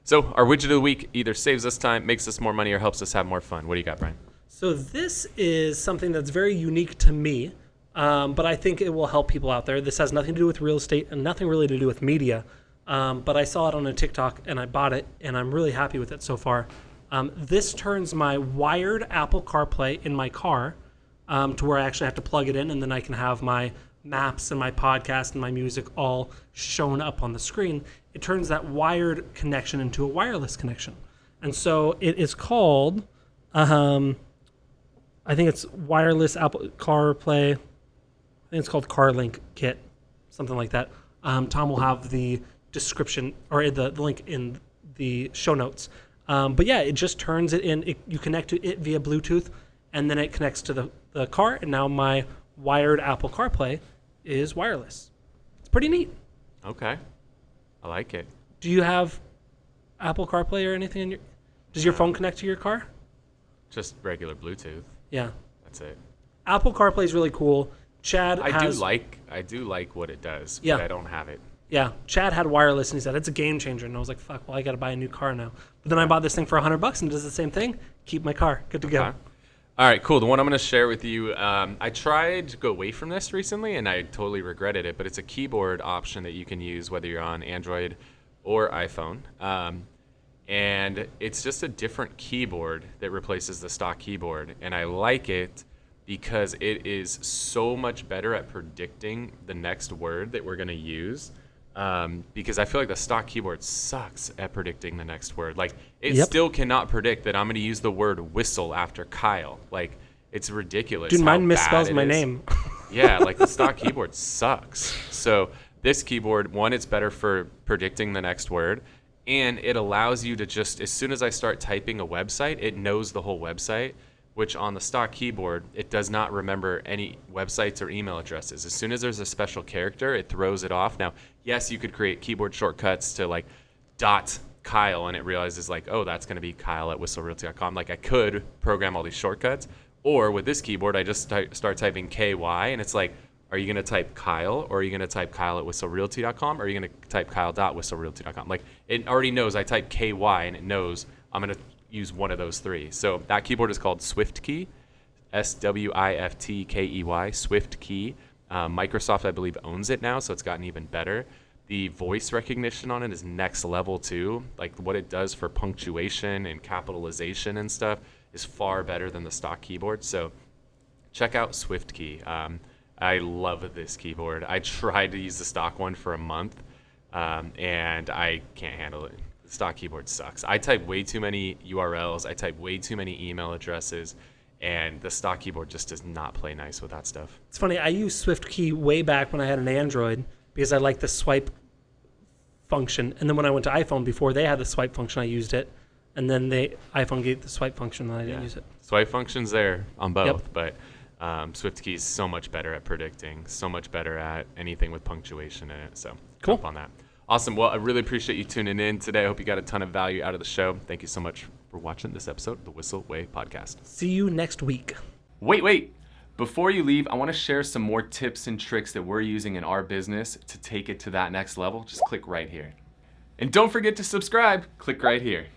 So our widget of the week either saves us time, makes us more money, or helps us have more fun. What do you got, Bryan? So this is something that's very unique to me, but I think it will help people out there. This has nothing to do with real estate and nothing really to do with media, but I saw it on a TikTok and I bought it, and I'm really happy with it so far. This turns my wired Apple CarPlay in my car to where I actually have to plug it in, and then I can have my maps and my podcast and my music all shown up on the screen. It turns that wired connection into a wireless connection. And so it is called, I think it's wireless Apple CarPlay. I think it's called CarLink Kit, something like that. Tom will have the description or the link in the show notes. But yeah, it just turns it in. You connect to it via Bluetooth, and then it connects to the car. And now my wired Apple CarPlay is wireless. It's pretty neat. Okay. I like it. Do you have Apple CarPlay or anything in your... Does your phone connect to your car? Just regular Bluetooth. Yeah. That's it. Apple CarPlay is really cool. Chad I has... do like what it does, Yeah. but I don't have it. Yeah. Chad had wireless, and he said, it's a game changer. And I was like, fuck, well, I got to buy a new car now. But then I bought this thing for $100 and it does the same thing. Keep my car. Good to go. Okay. All right, cool. The one I'm going to share with you, I tried to go away from this recently, and I totally regretted it, but it's a keyboard option that you can use whether you're on Android or iPhone. And it's just a different keyboard that replaces the stock keyboard, and I like it because it is so much better at predicting the next word that we're going to use. Because I feel like the stock keyboard sucks at predicting the next word. Like, it still cannot predict that I'm going to use the word whistle after Kyle. Like, it's ridiculous. Dude, mine misspells my name. Yeah, like the stock keyboard sucks. So this keyboard, one, it's better for predicting the next word, and it allows you to just, as soon as I start typing a website, it knows the whole website, which on the stock keyboard, it does not remember any websites or email addresses. As soon as there's a special character, it throws it off. Now, yes, you could create keyboard shortcuts to like .Kyle, and it realizes like, oh, that's going to be Kyle at WhisselRealty.com. Like, I could program all these shortcuts. Or with this keyboard, I just start typing KY, and it's like, are you going to type Kyle, or are you going to type Kyle at WhisselRealty.com, or are you going to type Kyle.WhisselRealty.com? Like, it already knows I type KY, and it knows I'm going to use one of those three. So that keyboard is called SwiftKey, SWIFTKEY, SwiftKey. Microsoft, I believe, owns it now, so it's gotten even better. The voice recognition on it is next level too. Like, what it does for punctuation and capitalization and stuff is far better than the stock keyboard. So check out SwiftKey. I love this keyboard. I tried to use the stock one for a month, and I can't handle it. The stock keyboard sucks. I type way too many URLs. I type way too many email addresses, and the stock keyboard just does not play nice with that stuff. It's funny. I used SwiftKey way back when I had an Android because I liked the swipe function. And then when I went to iPhone, before they had the swipe function, I used it. And then iPhone gave the swipe function, and I didn't use it. Swipe function's there on both, but SwiftKey is so much better at predicting, so much better at anything with punctuation in it. So cool. Jump on that. Awesome. Well, I really appreciate you tuning in today. I hope you got a ton of value out of the show. Thank you so much for watching this episode of the Whissel Way podcast. See you next week. Wait. Before you leave, I want to share some more tips and tricks that we're using in our business to take it to that next level. Just click right here. And don't forget to subscribe. Click right here.